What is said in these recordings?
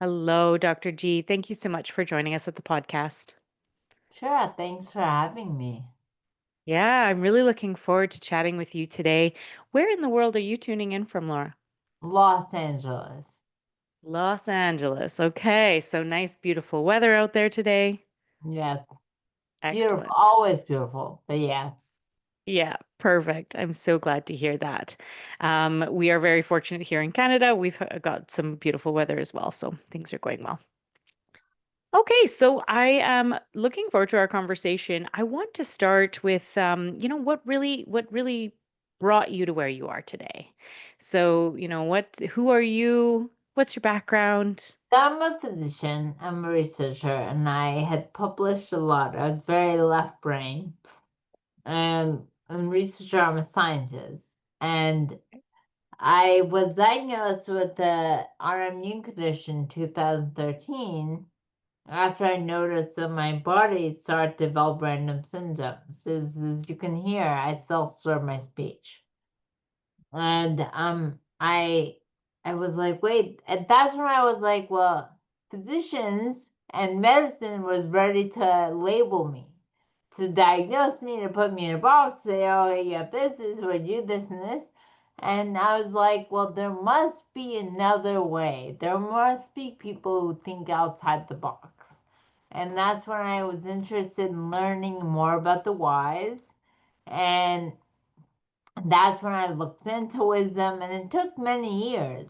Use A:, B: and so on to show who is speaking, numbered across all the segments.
A: Hello, Dr. G. Thank you so much for joining us at the podcast.
B: Sure, thanks for having me.
A: Yeah, I'm really looking forward to chatting with you today. Where in the world are you tuning in from, Laura?
B: Los Angeles.
A: Los Angeles. Okay, so nice, beautiful weather out there today.
B: Yes, beautiful,
A: Excellent.
B: always beautiful. But yeah.
A: Yeah, perfect. I'm so glad to hear that. We are very fortunate here in Canada. We've got some beautiful weather as well, so things are going well. Okay, so I am looking forward to our conversation. I want to start with, what really brought you to where you are today. So, who are you? What's your background?
B: I'm a physician, I'm a researcher, and I had published a lot. I was very left brain. And researcher, I'm a scientist. And I was diagnosed with the autoimmune condition in 2013 after I noticed that my body started to develop random symptoms. As you can hear, I still slur my speech. And I was like, wait, and that's when I was like, well, physicians and medicine was ready to label me, to diagnose me, to put me in a box, say, oh, you have this what you this and this. And I was like, well, there must be another way. There must be people who think outside the box. And that's when I was interested in learning more about the whys. And that's when I looked into wisdom, and it took many years.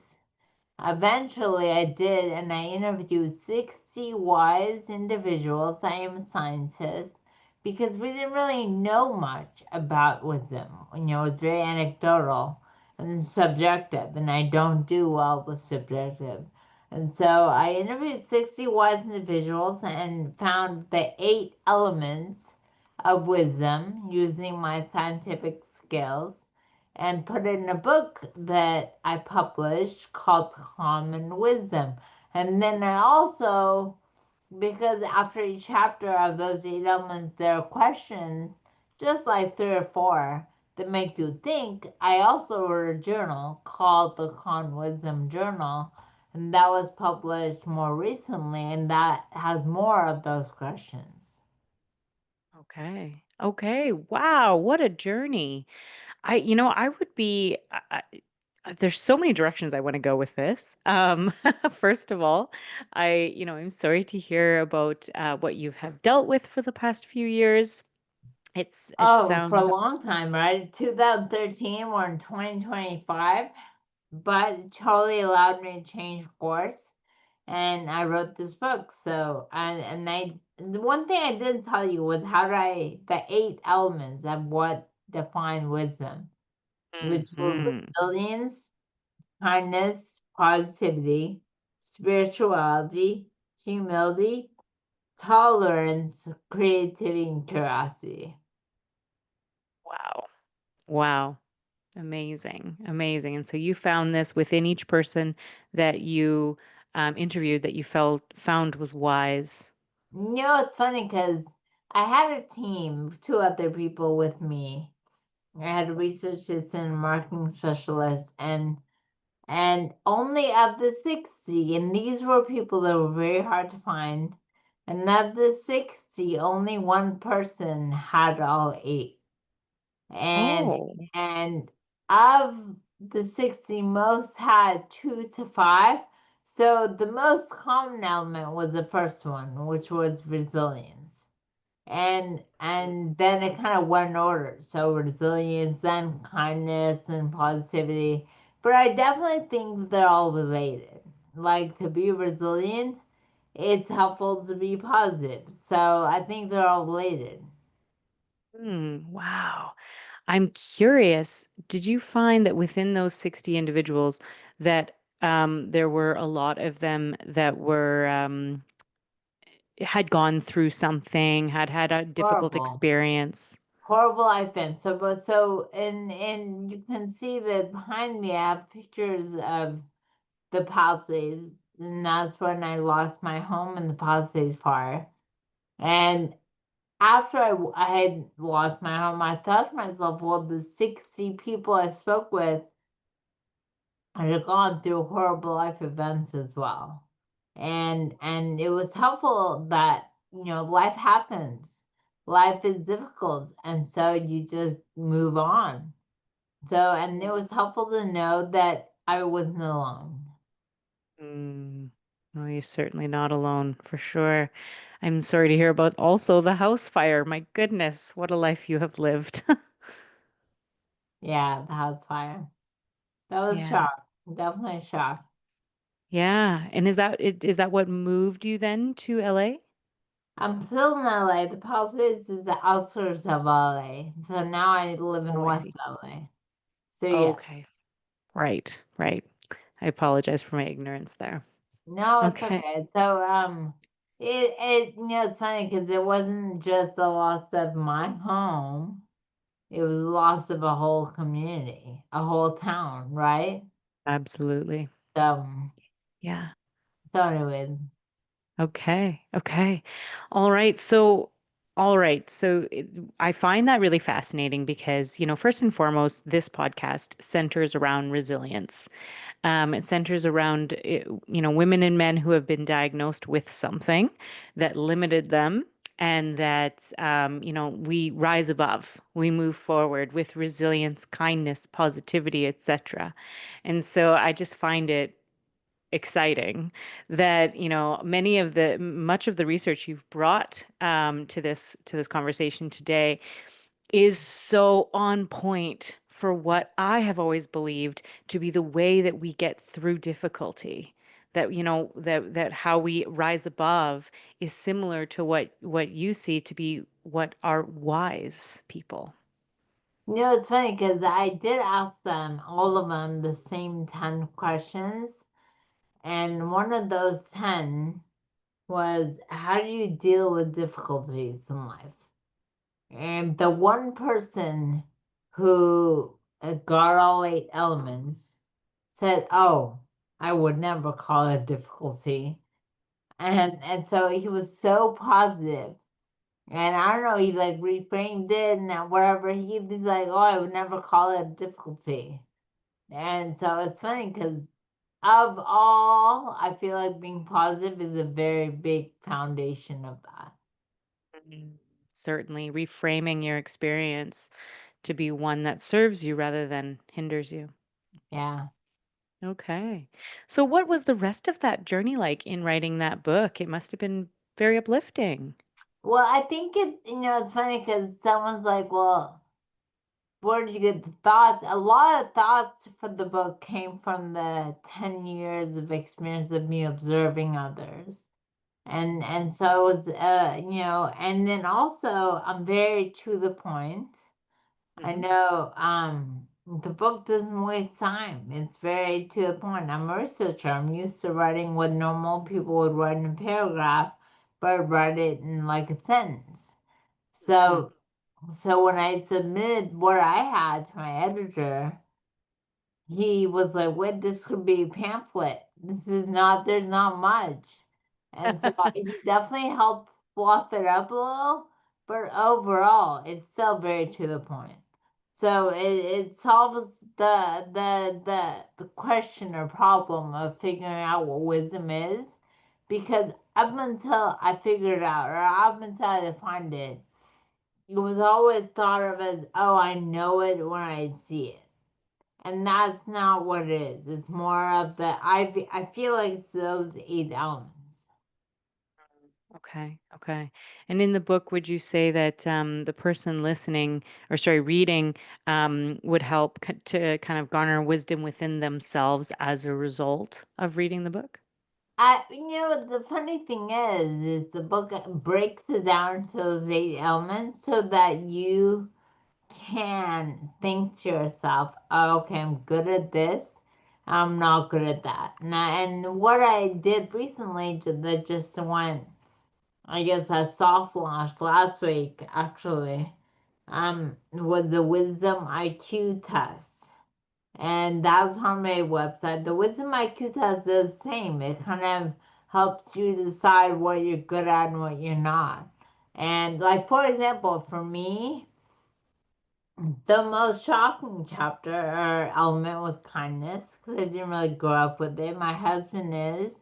B: Eventually, I did, and I interviewed 60 wise individuals. I am a scientist because we didn't really know much about wisdom. It's very anecdotal and subjective, and I don't do well with subjective. And so I interviewed 60 wise individuals and found the 8 elements of wisdom using my scientific skills and put it in a book that I published called Common Wisdom. And then I also, because after each chapter of those 8 elements, there are questions, just like 3 or 4, that make you think. I also wrote a journal called the Common Wisdom Journal, and that was published more recently, and that has more of those questions.
A: Okay. Okay. Wow, what a journey. I would be there's so many directions I want to go with this. First of all, I'm sorry to hear about what you have dealt with for the past few years. It
B: Oh, for a
A: sounds
B: long time, right? 2013, we're in 2025, but it totally allowed me to change course. And I wrote this book. The one thing I didn't tell you was the 8 elements of what define wisdom, which were
A: Mhm.
B: resilience, kindness, positivity, spirituality, humility, tolerance, creativity, and curiosity.
A: Wow. Wow. Amazing. Amazing. And so you found this within each person that you interviewed that you found was wise.
B: It's funny because I had a team, 2 other people with me. I had a research assistant and marketing specialist, and only of the 60, and these were people that were very hard to find. And of the 60, only one person had all 8. And
A: Oh.
B: and of the 60, most had 2 to 5. So the most common element was the first one, which was resilience. And then it kind of went in order. So resilience, then kindness, and positivity. But I definitely think that they're all related. Like to be resilient, it's helpful to be positive. So I think they're all related.
A: Wow. I'm curious, did you find that within those 60 individuals that there were a lot of them that were had gone through something, had had a difficult
B: Horrible.
A: experience?
B: Horrible I've been. And you can see that behind me I have pictures of the Palisades. And that's when I lost my home in the Palisades fire. And after I had lost my home, I thought to myself, well, the 60 people I spoke with had gone through horrible life events as well. and it was helpful that life happens, life is difficult, and so you just move on. So, and it was helpful to know that I wasn't alone.
A: Mm. No, you're certainly not alone, for sure. I'm sorry to hear about also the house fire. My goodness, what a life you have lived.
B: Yeah, the house fire. That was a
A: Yeah.
B: shock. Definitely a shock.
A: Yeah. And is that what moved you then to LA?
B: I'm still in LA. The pulse is the outskirts of LA. So now I live in
A: Oh, I
B: West
A: see.
B: LA. So yeah.
A: Okay. Right, right. I apologize for my ignorance there.
B: No, it's
A: Okay.
B: okay. So it's funny because it wasn't just the loss of my home. It was the loss of a whole community, a whole town, right?
A: Absolutely.
B: So
A: Yeah.
B: so anyway,
A: Okay. Okay. All right. So, all right. So I find that really fascinating because, first and foremost, this podcast centers around resilience. It centers around, women and men who have been diagnosed with something that limited them and that, we rise above, we move forward with resilience, kindness, positivity, etc. And so I just find it exciting that much of the research you've brought to this conversation today is so on point for what I have always believed to be the way that we get through difficulty. That how we rise above is similar to what you see to be what are wise people.
B: it's funny because I did ask them, all of them, the same 10 questions. And one of those 10 was, how do you deal with difficulties in life? And the one person who got all 8 elements said, "Oh, I would never call it difficulty." And so he was so positive. And I don't know, he like reframed it and that wherever he's like, "Oh, I would never call it a difficulty." And so it's funny because of all, I feel like being positive is a very big foundation of that.
A: Mhm. Certainly reframing your experience to be one that serves you rather than hinders you.
B: Yeah.
A: Okay. So what was the rest of that journey like in writing that book? It must have been very uplifting.
B: Well, I think it's funny because someone's like, well, where did you get the thoughts? A lot of thoughts for the book came from the 10 years of experience of me observing others. And so it was, and then also I'm very to the point. I
A: Hmm.
B: know the book doesn't waste time. It's very to the point. I'm a researcher. I'm used to writing what normal people would write in a paragraph, but I write it in like a sentence.
A: Hmm.
B: So when I submitted what I had to my editor, he was like, "Wait, this could be a pamphlet. This is not. There's not much." And so he definitely helped fluff it up a little, but overall, it's still very to the point. So it solves the question or problem of figuring out what wisdom is, because up until I figured it out, or up until I defined it was always thought of as, oh, I know it when I see it. And that's not what it is. It's more of I feel like it's those 8 elements.
A: Okay. Okay. And in the book, would you say that the person listening, or sorry, reading, would help to kind of garner wisdom within themselves as a result of reading the book?
B: The funny thing is the book breaks it down to those 8 elements so that you can think to yourself, oh, okay, I'm good at this. I'm not good at that. And what I did recently that just went, I guess, a soft launch last week actually, was the Wisdom IQ test. And that's on my website. The Wisdom IQ test is the same. It kind of helps you decide what you're good at and what you're not. And like for example, for me, the most shocking chapter or element was kindness because I didn't really grow up with it. My husband is.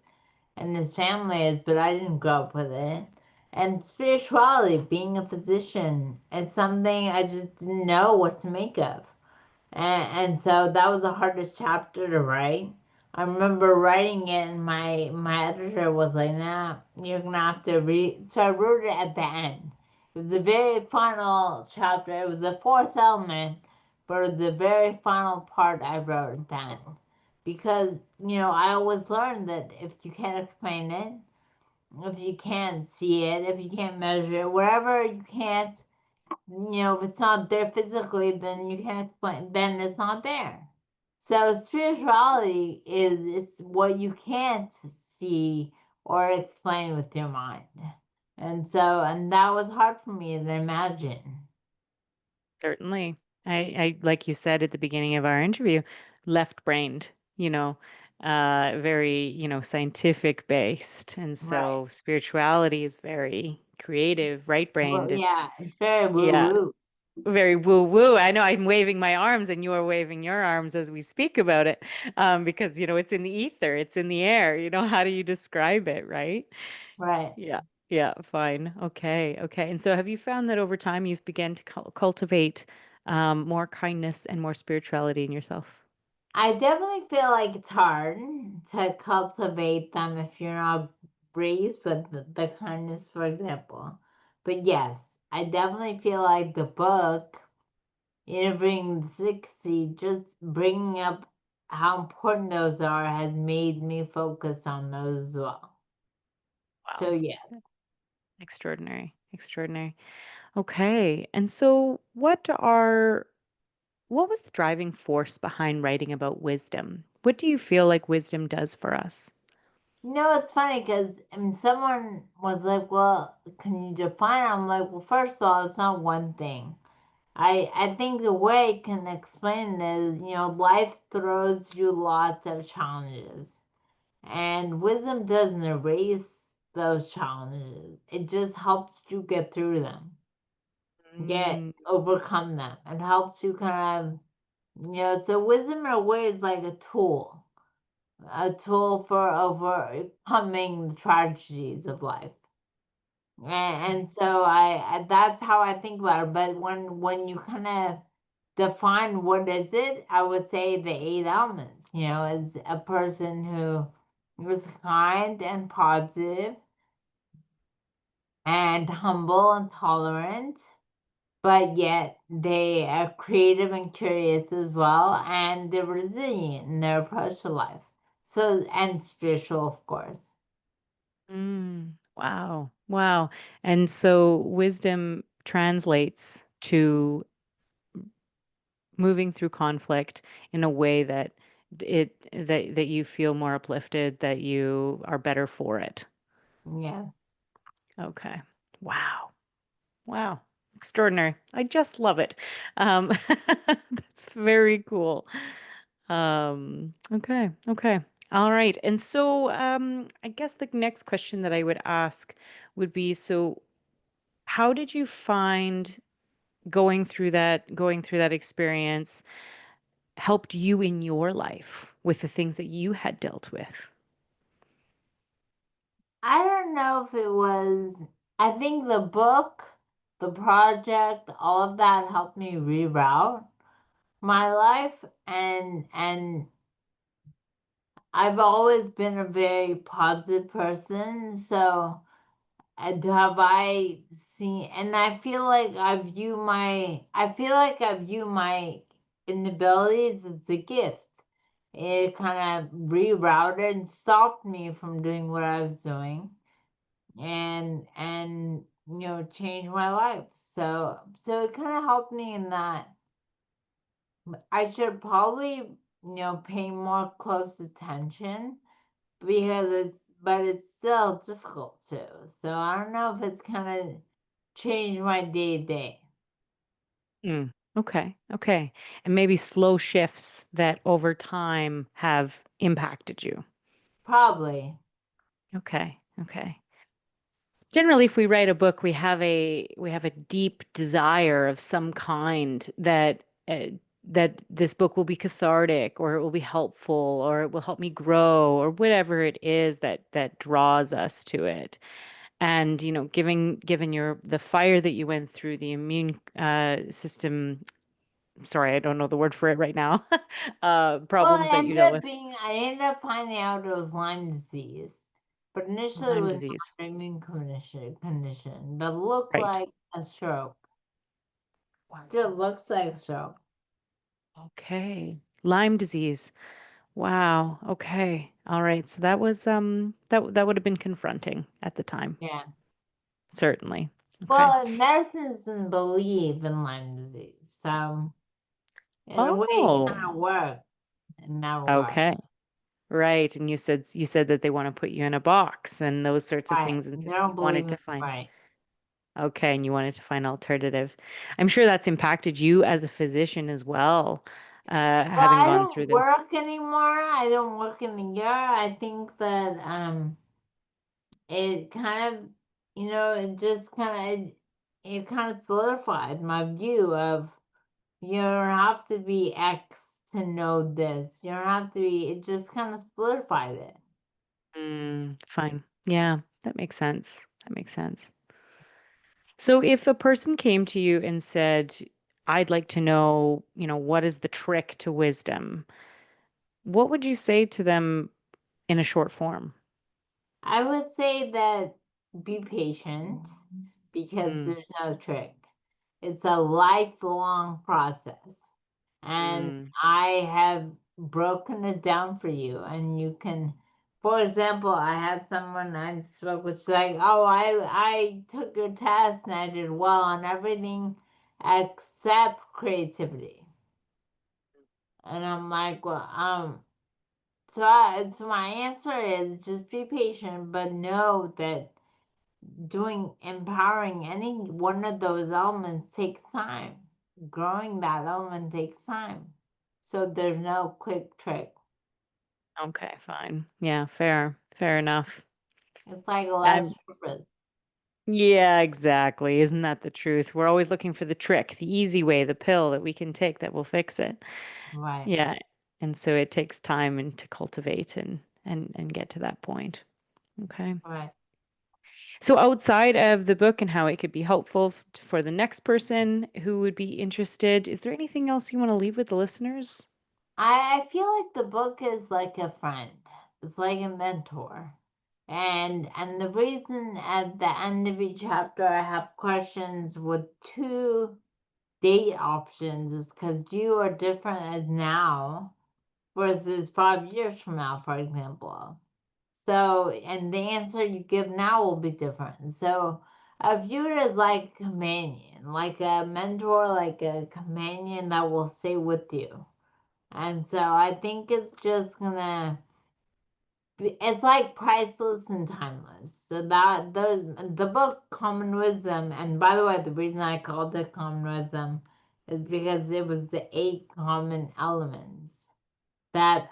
B: and his family is, but I didn't grow up with it. And spirituality, being a physician, is something I just didn't know what to make of. And so that was the hardest chapter to write. I remember writing it, and my editor was like, "Nah, you're gonna have to read." So I wrote it at the end. It was the very final chapter. It was the fourth element, but it was the very final part I wrote at the end. Because I always learned that if you can't explain it, if you can't see it, if you can't measure it, wherever you can't, if it's not there physically, then you can't explain, then it's not there. So spirituality is what you can't see or explain with your mind. And that was hard for me to imagine.
A: Certainly. I like you said at the beginning of our interview, left-brained, you know, very, scientific based. And
B: Right.
A: so spirituality is very creative, right-brained.
B: Well,
A: It's,
B: yeah, it's very woo
A: yeah,
B: woo.
A: very woo-woo. I know I'm waving my arms and you are waving your arms as we speak about it, because, it's in the ether, it's in the air. How do you describe it, right?
B: Right.
A: Yeah. Yeah, fine. Okay. Okay. And so have you found that over time you've begun to cultivate more kindness and more spirituality in yourself?
B: I definitely feel like it's hard to cultivate them if you're not raised with the kindness, for example. But yes, I definitely feel like the book, Interviewing the 60, just bringing up how important those are has made me focus on those as well. So,
A: Wow.
B: yes.
A: Extraordinary. Extraordinary. Okay. And so what was the driving force behind writing about wisdom? What do you feel like wisdom does for us?
B: It's funny because someone was like, "Well, can you define it?" I'm like, "Well, first of all, it's not one thing. I think the way I can explain it is, life throws you lots of challenges, and wisdom doesn't erase those challenges. It just helps you get through them,
A: Mm,
B: overcome them. It helps you kind of, so wisdom in a way is like a tool for overcoming the tragedies of life. And so that's how I think about it. But when you kind of define what is it, I would say the eight elements, is a person who is kind and positive and humble and tolerant, but yet they are creative and curious as well, and they're resilient in their approach to life. So, and spiritual, of course.
A: wow. Wow. And so wisdom translates to moving through conflict in a way that that you feel more uplifted, that you are better for it.
B: Yeah.
A: Okay. Wow. Wow. Extraordinary. I just love it. That's very cool. Okay. Okay. All right. And so I guess the next question that I would ask would be, so how did you find going through that experience helped you in your life with the things that you had dealt with?
B: I don't know if it was, I think the book, the project, all of that helped me reroute my life, and I've always been a very positive person, so have I seen, and I feel like I view my inabilities as a gift. It kind of rerouted and stopped me from doing what I was doing, and changed my life. So it kind of helped me in that. I should probably pay more close attention because it's still difficult too. So I don't know if it's kind of changed my day to day.
A: Mm, okay. Okay. And maybe slow shifts that over time have impacted you.
B: Probably.
A: Okay. Okay. Generally, if we write a book, we have a deep desire of some kind that that this book will be cathartic, or it will be helpful, or it will help me grow, or whatever it is that draws us to it. And given your the fire that you went through, the immune system, sorry, I don't know the word for it right now,
B: Well,
A: problems that you dealt with.
B: I ended up finding out it was Lyme disease. But initially it
A: Lyme
B: was an
A: disease.
B: autoimmune condition that looked
A: Right.
B: like a stroke. Still looks like a stroke.
A: Okay. Lyme disease. Wow. Okay. All right. So that was that would have been confronting at the time.
B: Yeah.
A: Certainly. Okay.
B: Well, medicine doesn't believe in Lyme disease. So in a way it
A: Oh,
B: kinda worked in that regard.
A: okay. Right. And you said that they want to put you in a box and those sorts of
B: Right.
A: things, and
B: They
A: so
B: don't
A: you
B: believe
A: wanted
B: in
A: to find.
B: right.
A: Okay, and you wanted to find alternative. I'm sure that's impacted you as a physician as well,
B: Well,
A: having
B: I
A: gone
B: don't
A: through this.
B: work anymore. I don't work in the ER. I think that it kind of, it just kind of, it kind of solidified my view of you don't have to be X to know this. You don't have to be, it just kind of solidified it.
A: Fine. Yeah, that makes sense. That makes sense. So if a person came to you and said, I'd like to know, what is the trick to wisdom? What would you say to them in a short form?
B: I would say that be patient because
A: Mm,
B: there's no trick. It's a lifelong process. And
A: mm,
B: I have broken it down for you. And you can, for example, I had someone I spoke with, she's like, oh, I took your test and I did well on everything except creativity. And I'm like, well, so my answer is just be patient, but know that doing empowering any one of those elements takes time. Growing that element takes time. So there's no quick trick.
A: okay, fine. Yeah, fair. Fair enough.
B: It's like a life's
A: Um,
B: purpose.
A: yeah, exactly. Isn't that the truth? We're always looking for the trick, the easy way, the pill that we can take that will fix it.
B: Right,
A: Yeah. And so it takes time and to cultivate and get to that point. Okay.
B: right.
A: So outside of the book and how it could be helpful for the next person who would be interested, is there anything else you want to leave with the listeners?
B: I feel like the book is like a friend. It's like a mentor. And the reason at the end of each chapter I have questions with two date options is because you are different as now versus 5 years from now, for example. So, and the answer you give now will be different. So, I view it as like a companion, like a mentor, like a companion that will stay with you. And so, I think it's just gonna be, it's like priceless and timeless. So, that there's the book Common Wisdom. And by the way, the reason I called it Common Wisdom is because it was the 8 common elements that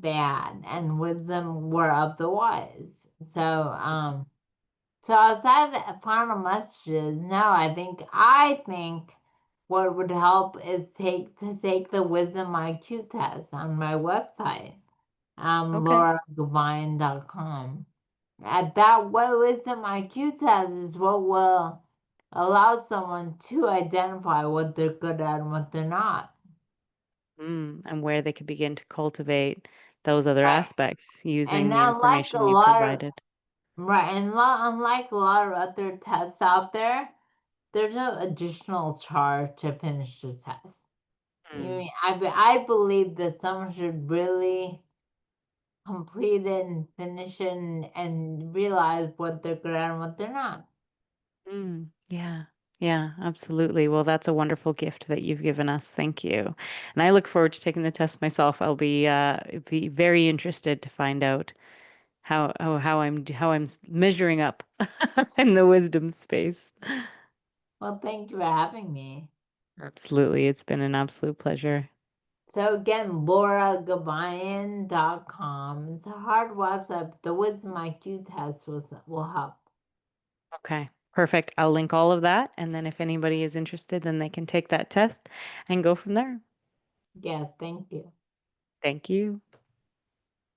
B: they had, and wisdom were of the wise. So outside of the final messages, no, I think what would help is take the wisdom IQ test on my website,
A: Okay.
B: lauragabayan.com. At that wisdom IQ test is what will allow someone to identify what they're good at and what they're not.
A: And where they could begin to cultivate those other
B: Right.
A: aspects using
B: And
A: the
B: unlike a
A: information you
B: lot of
A: provided.
B: Right, and unlike a lot of other tests out there, there's no additional charge to finish the test.
A: Mm,
B: I believe that someone should really complete it and finish it and realize what they're good at and what they're not.
A: yeah. Yeah, absolutely. Well, that's a wonderful gift that you've given us. Thank you. And I look forward to taking the test myself. I'll be very interested to find out how I'm measuring up in the wisdom space.
B: Well, thank you for having me.
A: Absolutely. It's been an absolute pleasure.
B: So again, lauragabayan.com. It's a hard website, but the Wisdom IQ test will help.
A: Okay. Perfect. I'll link all of that. And then if anybody is interested, then they can take that test and go from there.
B: Yes, thank you.
A: Thank you.